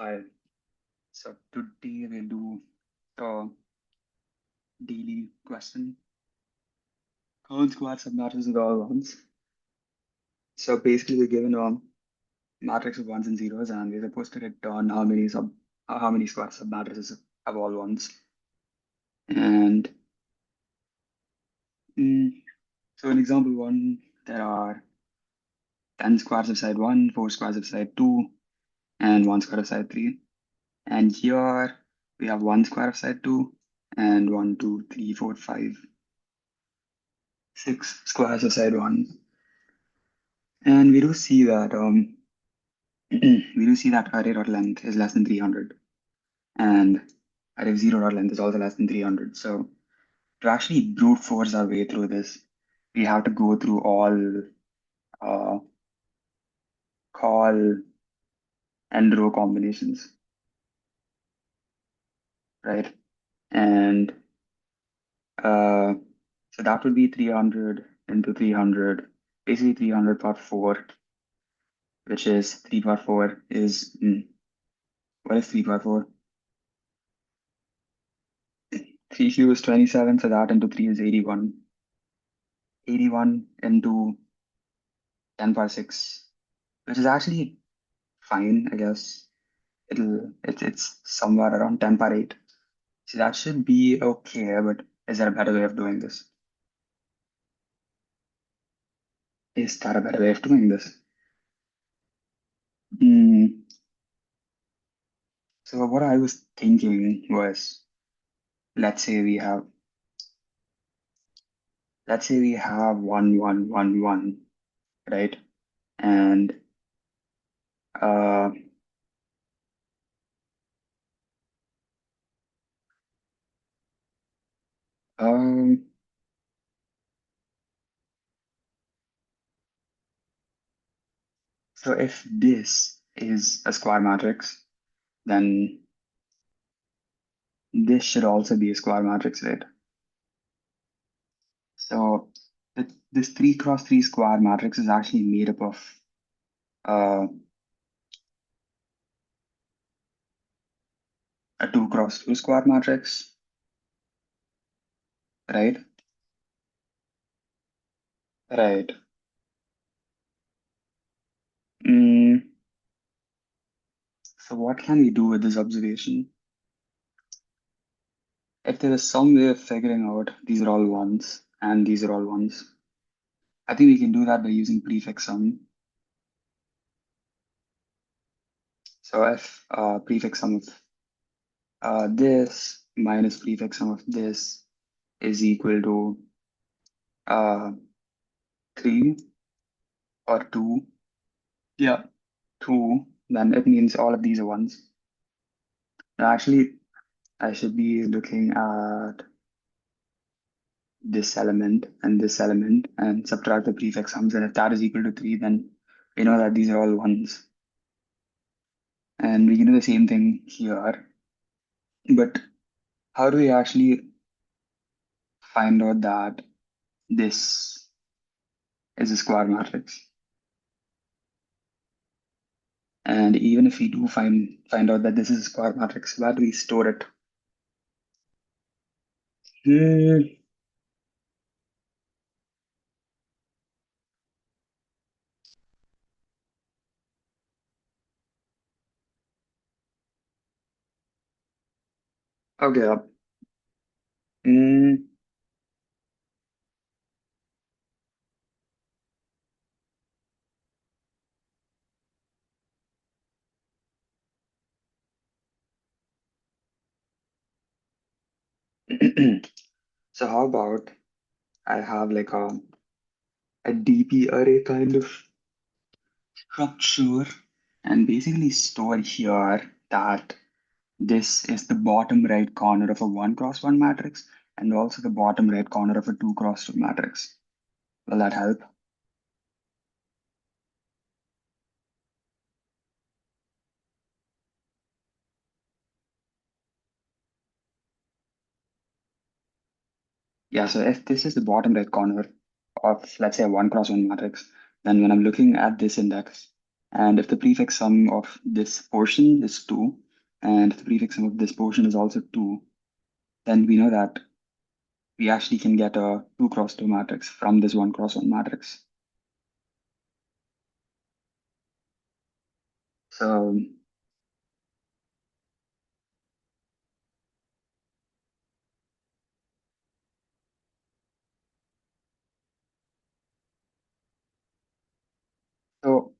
Hi. So today we'll do a daily question. Count square submatrices with all ones. So basically we're given a matrix of ones and zeros and we're supposed to return how many square submatrices have all ones. And mm, so in example one, there are 10 squares of side 1, 4 squares of side 2, and 1 square of side 3. And here we have 1 square of side 2 and 1, 2, 3, 4, 5, 6 squares of side 1. And we do see that array dot length is less than 300 and array of zero dot length is also less than 300. So to actually brute force our way through this, we have to go through all uh, call and row combinations, right? And uh, so that would be 300 into 300, basically 300 power 4, which is 3 power 4 is, what is 3 power 4? 3 cube is 27, so that into 3 is 81. 81 into 10 power 6, which is actually fine, I guess. It's somewhere around 10 power 8. So that should be okay, but is there a better way of doing this? Is there a better way of doing this? Hmm. So what I was thinking was, let's say we have, let's say we have 1, 1, 1, 1, right? And uh, um, so if this is a square matrix, then this should also be a square matrix, right? So this 3 cross 3 square matrix is actually made up of uh, a 2 cross 2 square matrix, right? Right. Mm, so what can we do with this observation? If there is some way of figuring out these are all ones and these are all ones, I think we can do that by using prefix sum. So if prefix sum of this minus prefix sum of this is equal to uh, 3 or 2, yeah, 2, then it means all of these are ones. Now, actually, I should be looking at this element and subtract the prefix sums. And if that is equal to 3, then we know that these are all ones. And we can do the same thing here. But how do we actually find out that this is a square matrix? And even if we do find out that this is a square matrix, where do we store it? Hmm, okay. Hmm, so how about I have like a DP array kind of structure and basically store here that this is the bottom right corner of a 1 cross 1 matrix and also the bottom right corner of a 2 cross 2 matrix. Will that help? Yeah, so if this is the bottom right corner of, let's say, a 1 cross 1 matrix, then when I'm looking at this index, And if the prefix sum of this portion is 2, and the prefix sum of this portion is also 2, then we know that we actually can get a 2 cross 2 matrix from this 1 cross 1 matrix. So, so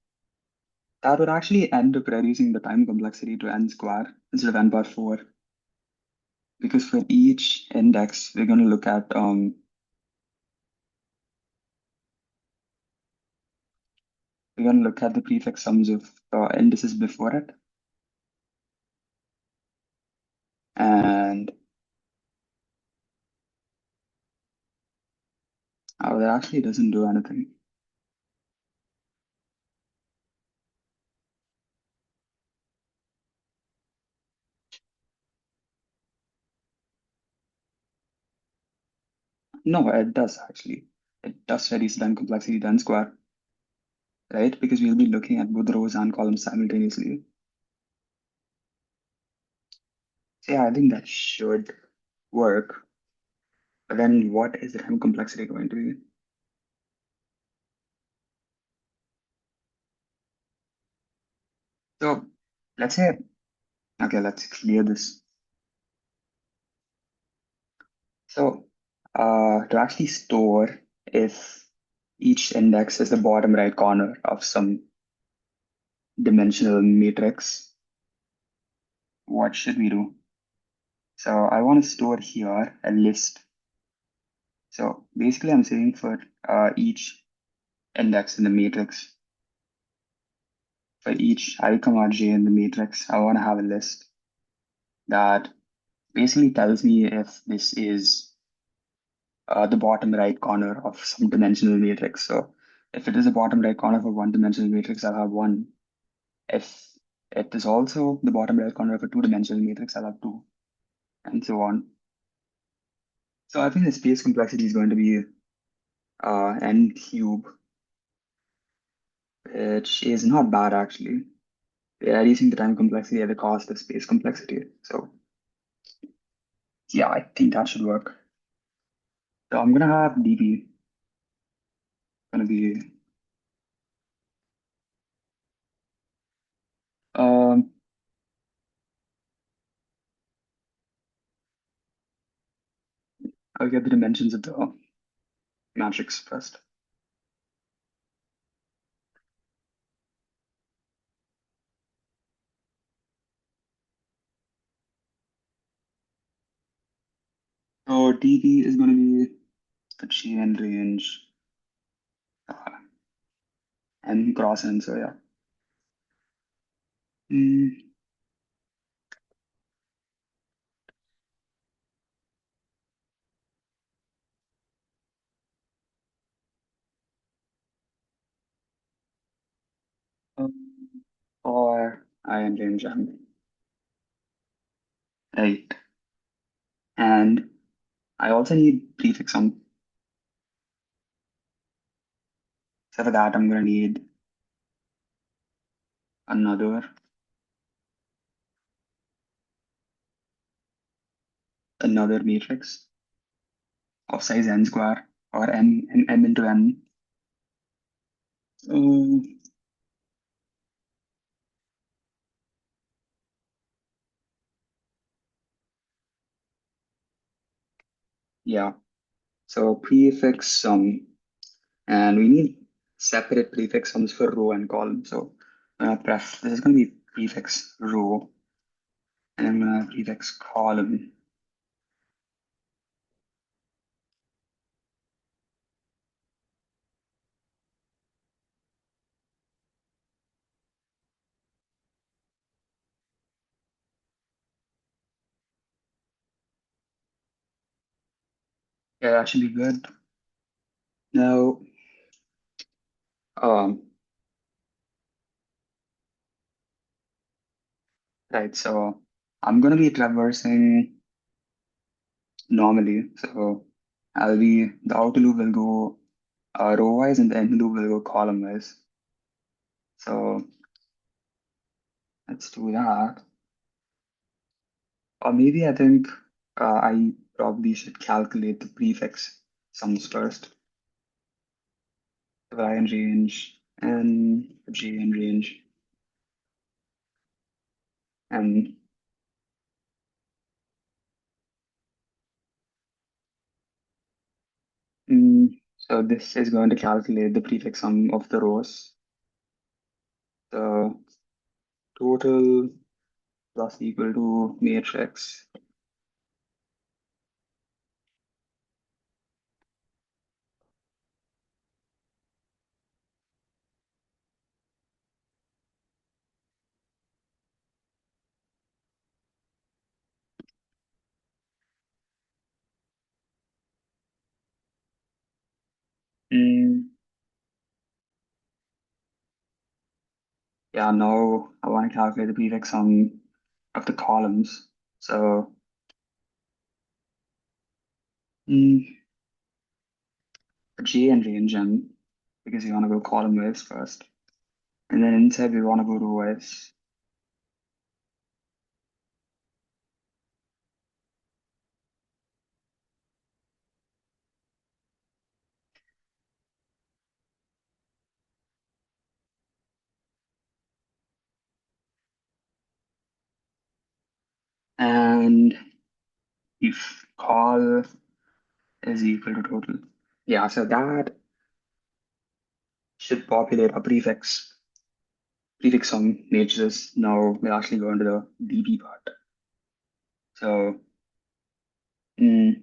that would actually end up reducing the time complexity to n square instead of n power 4, because for each index, we're going to look at the prefix sums of indices before it, and that actually doesn't do anything. No, it does actually. It does reduce the time complexity to n square, right? Because we'll be looking at both rows and columns simultaneously. So yeah, I think that should work. But then what is the time complexity going to be? So let's say, okay, let's clear this. So to actually store if each index is the bottom right corner of some dimensional matrix, what should we do? So I want to store here a list. So basically I'm saying for each index in the matrix, for each I comma j in the matrix, I want to have a list that basically tells me if this is the bottom right corner of some dimensional matrix. So if it is a bottom right corner of a one-dimensional matrix, I'll have one. If it is also the bottom right corner of a two-dimensional matrix, I'll have two, and so on. So I think the space complexity is going to be n cube, which is not bad actually. We're reducing the time complexity at the cost of space complexity. So yeah, I think that should work. So I'm gonna have db gonna be um I'll get the dimensions of the matrix first. So db is gonna be the chain range uh, n cross n. So yeah. Mm, um, or I am range m, right? And I also need prefix sum. So for that, I'm gonna need another matrix of size n square or m into n. Um, yeah. So prefix sum, and we need separate prefix sums for row and column. So this is gonna be prefix row, and I'm gonna have prefix column. Yeah, that should be good. Now, um, right. So I'm gonna be traversing normally. So the outer loop will go row wise and the inner loop will go column wise. So let's do that. Or maybe I think I probably should calculate the prefix sums first. Y in range and J in range and so this is going to calculate the prefix sum of the rows. The total plus equal to matrix. Mm, yeah, now I want to calculate the prefix sum of the columns. So mm, J and range n because you want to go column wise first. And then inside we want to go row wise. And if call is equal to total. Yeah, so that should populate a prefix sum matrices. Now we'll actually go into the DB part. So mm,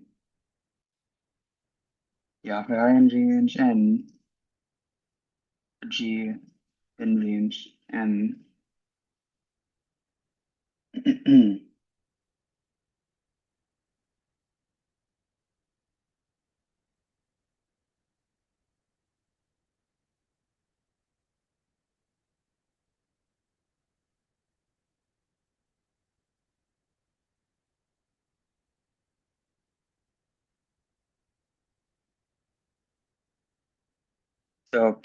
yeah, I in range and G in range and so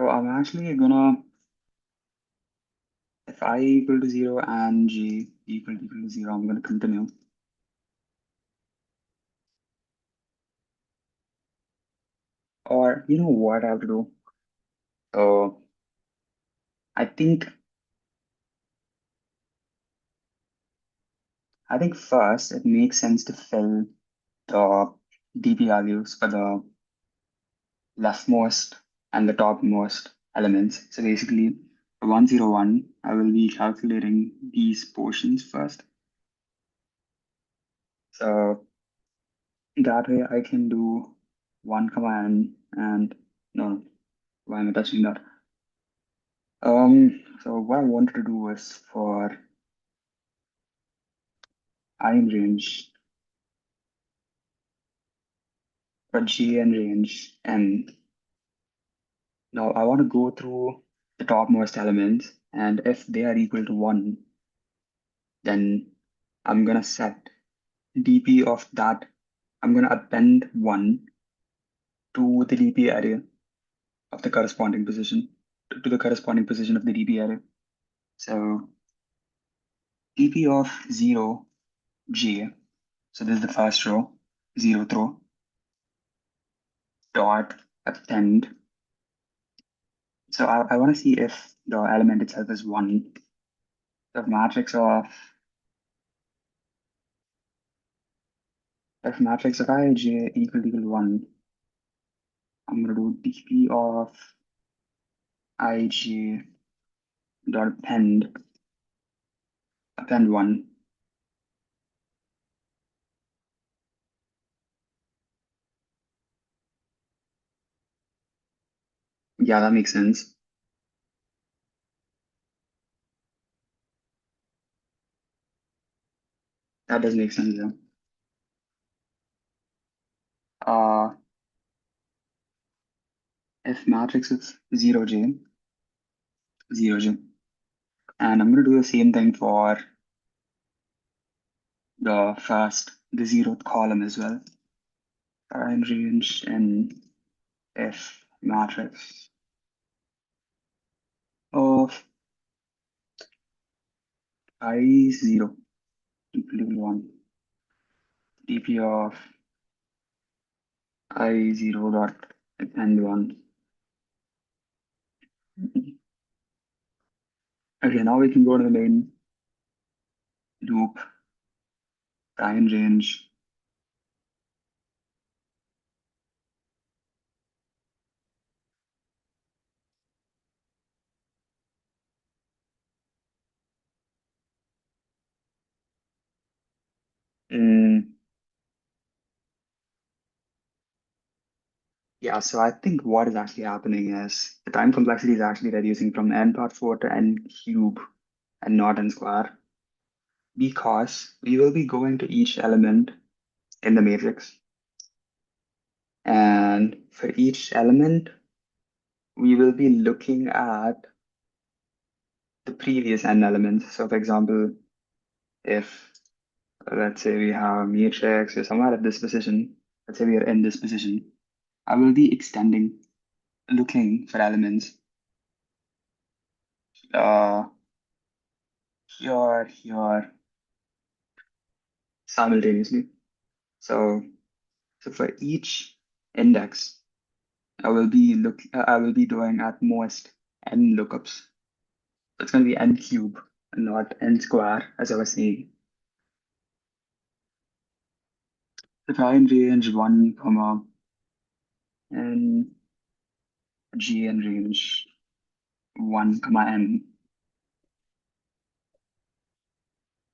I'm actually gonna if I equal to 0 and G equal to 0, I'm gonna continue. Or you know what I have to do? So I think first it makes sense to fill the DP values for the leftmost and the topmost elements. So basically, for 101, I will be calculating these portions first. So that way I can do one command and no, why am I touching that? So what I wanted to do was for I in range, for G in range, and now I want to go through the topmost elements, and if they are equal to 1, then I'm gonna set DP of that. I'm gonna append 1 to the DP array of the corresponding position, to the corresponding position of the DP array. So DP of 0, J, so this is the first row, 0th row, dot append. So I want to see if the element itself is 1. The matrix of if matrix of ij equal to 1, I'm gonna do dp of ij dot append 1. Yeah, that makes sense. That does make sense, yeah. Uh, if matrix is 0j, 0j, and I'm gonna do the same thing for the 0th column as well. In range and if matrix of I0 equal to 1, dp of I0 dot append 1. Okay, now we can go to the main loop, try and range. Mm, yeah, so I think what is actually happening is the time complexity is actually reducing from n power 4 to n cube and not n square because we will be going to each element in the matrix. And for each element, we will be looking at the previous n elements. So for example, if let's say we have a matrix or somewhere at this position, let's say we are in this position, I will be extending, looking for elements uh, here, simultaneously. So, so for each index, I will be doing at most n lookups. So it's going to be n cube and not n square, as I was saying. If I in range 1, comma, and g in range 1, comma, n.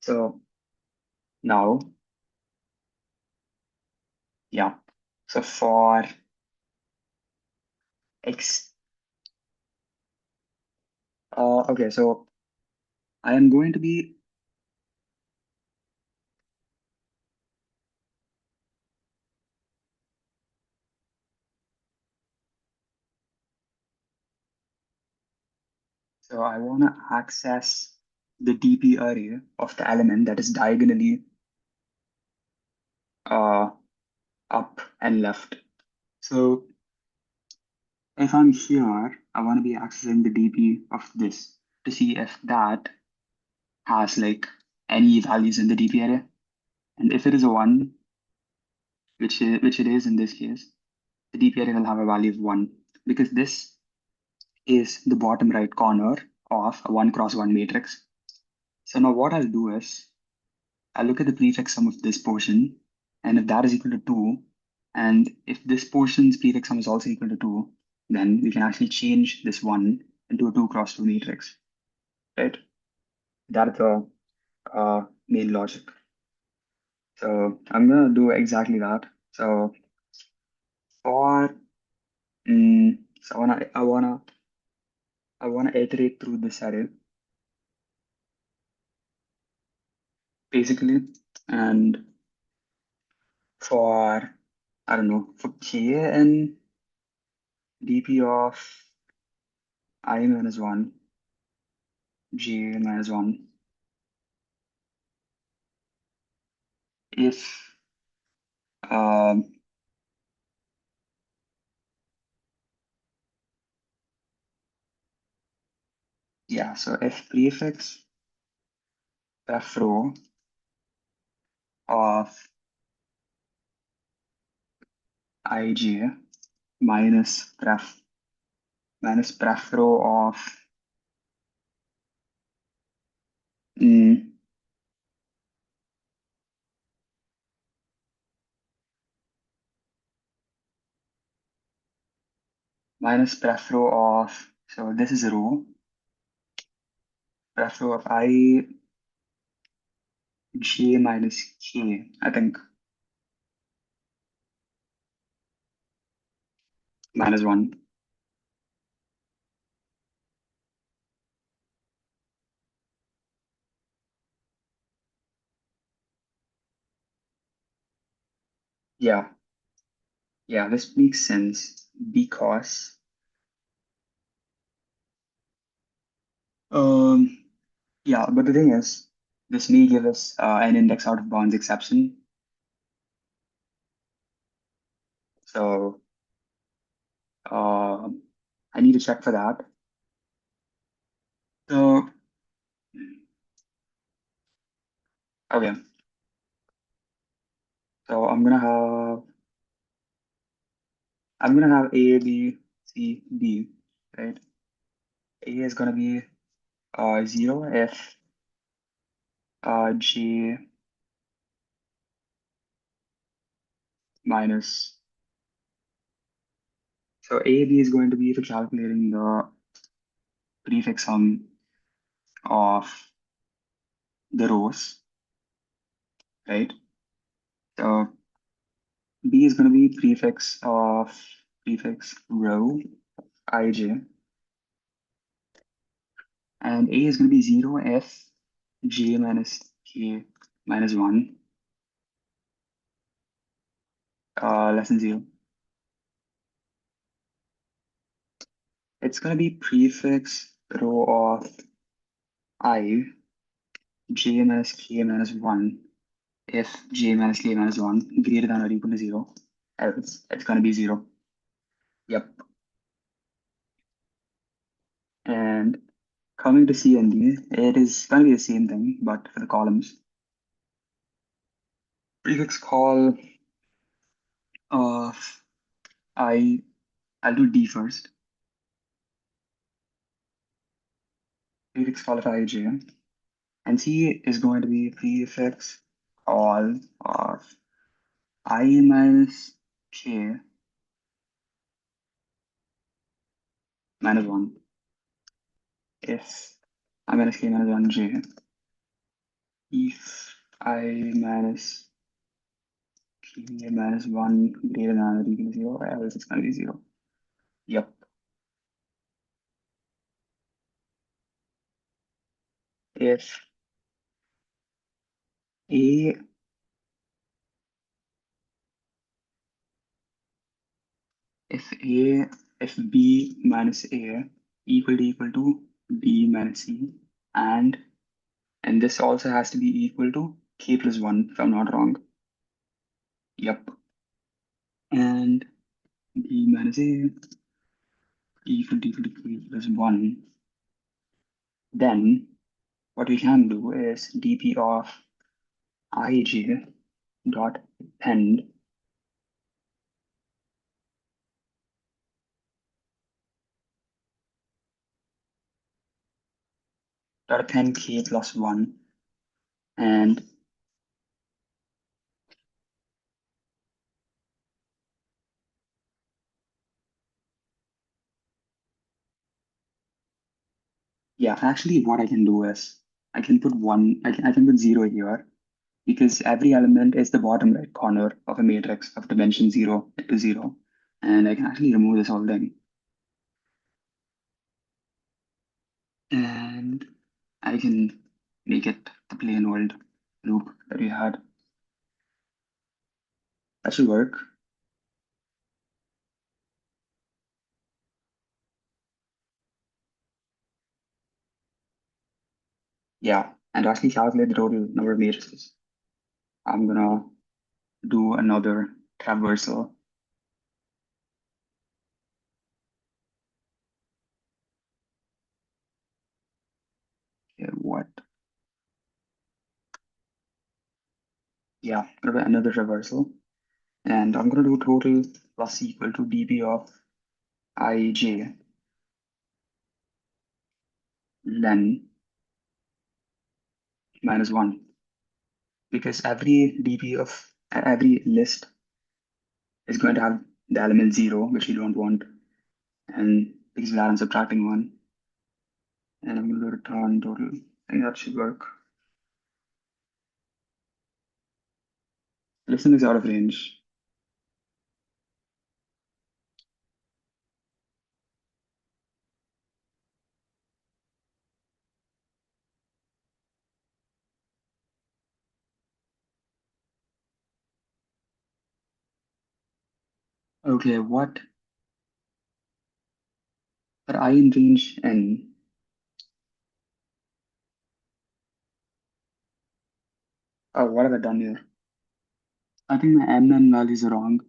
So now, yeah. So for x, okay, so I am going to be, so I want to access the DP array of the element that is diagonally uh, up and left. So if I'm here, I want to be accessing the DP of this to see if that has like any values in the DP array. And if it is a 1, which it is in this case, the DP array will have a value of 1 because this is the bottom right corner of a 1 cross 1 matrix. So now what I'll do is I'll look at the prefix sum of this portion, and if that is equal to 2, and if this portion's prefix sum is also equal to 2, then we can actually change this 1 into a 2 cross 2 matrix, right? That's the main logic. So I'm gonna do exactly that. So for so I wanna iterate through this array basically, and for I don't know for k and dp of I minus 1, g minus 1, if um, yeah, so if prefix ref row of ij minus pref row of mm, minus pref row of, so this is a row, pref row of I j minus k, I think minus 1. Yeah, yeah, this makes sense because um yeah, but the thing is, this may give us an index out of bounds exception. So I need to check for that. So, okay. So I'm gonna have A, B, C, D, right? A is gonna be 0 if J minus. So A, B is going to be for calculating the prefix sum of the rows, right? So B is going to be prefix row ij, and A is going to be 0 if j minus k minus 1 less than 0. It's going to be prefix row of I j minus k minus 1 if j minus k minus 1 greater than or equal to 0. Else it's going to be 0. Yep. And coming to C and D, it is going to be the same thing, but for the columns. Prefix call of I, I'll do D first. Prefix call of ij. And C is going to be prefix call of I minus k minus 1 if I minus k minus 1 j. If I minus k minus 1 greater than or equal to 0, else it's going to be 0. Yep. If A if A if B minus A equal to B minus C, and this also has to be equal to k plus 1 if I'm not wrong. Yep. And B minus A equal to k plus 1. Then what we can do is dp of ij dot append k plus 1. And yeah, actually what I can do is I can put 0 here because every element is the bottom right corner of a matrix of dimension 0 to 0. And I can actually remove this whole thing. And I can make it the plain old loop that we had. That should work. Yeah, and to actually calculate the total number of matrices, I'm gonna do another traversal. Okay, what? Yeah, gonna do another traversal. And I'm gonna do total plus equal to dp of ij len minus 1. Because every list is going to have the element 0, which we don't want. And because of that, I'm subtracting 1. And I'm going to return total. I think that should work. Listen is out of range. Okay, what? For I in range n, what have I done here? I think my mn values are wrong.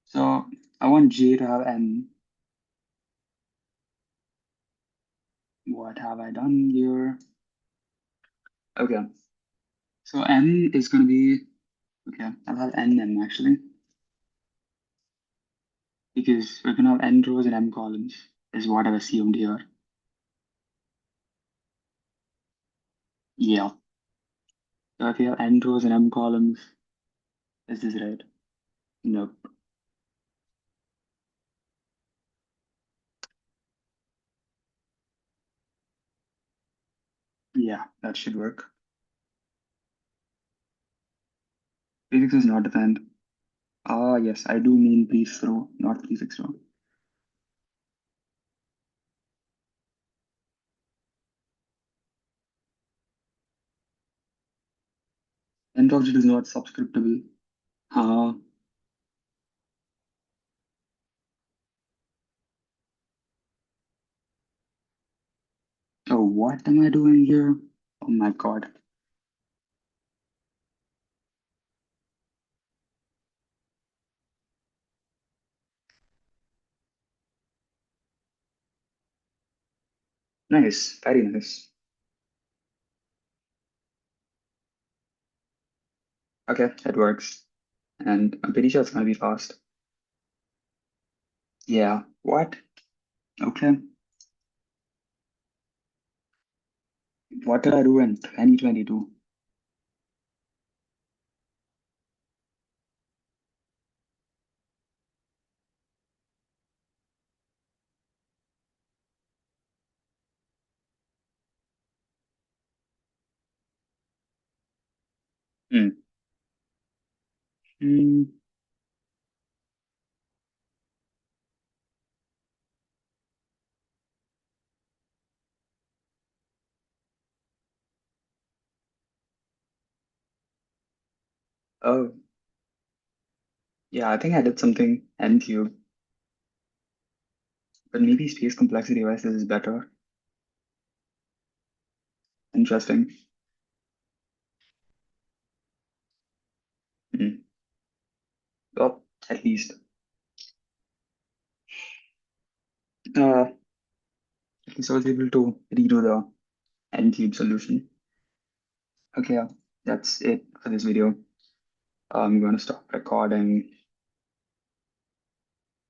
So I want j to have n, What have I done here? Okay, so m is going to be, okay, I'll have n actually, because we're going to have n rows and m columns, is what I've assumed here. Yeah, so if you have n rows and m columns, is this right? Nope. Yeah, that should work. Prefix is not defined. Ah, yes, I do mean prefix row, not prefix row. Nth object is not subscriptable. Ah, oh, what am I doing here? Oh my God. Nice, very nice. Okay, it works. And I'm pretty sure it's gonna be fast. Yeah, what? Okay. What did I do in 2022? Hmm. Hmm. Oh, yeah, I think I did something n cube, but maybe space complexity wise this is better. Interesting. Hmm. Well, at least. Uh, at least I was able to redo the n cube solution. Okay, yeah, that's it for this video. I'm going to stop recording.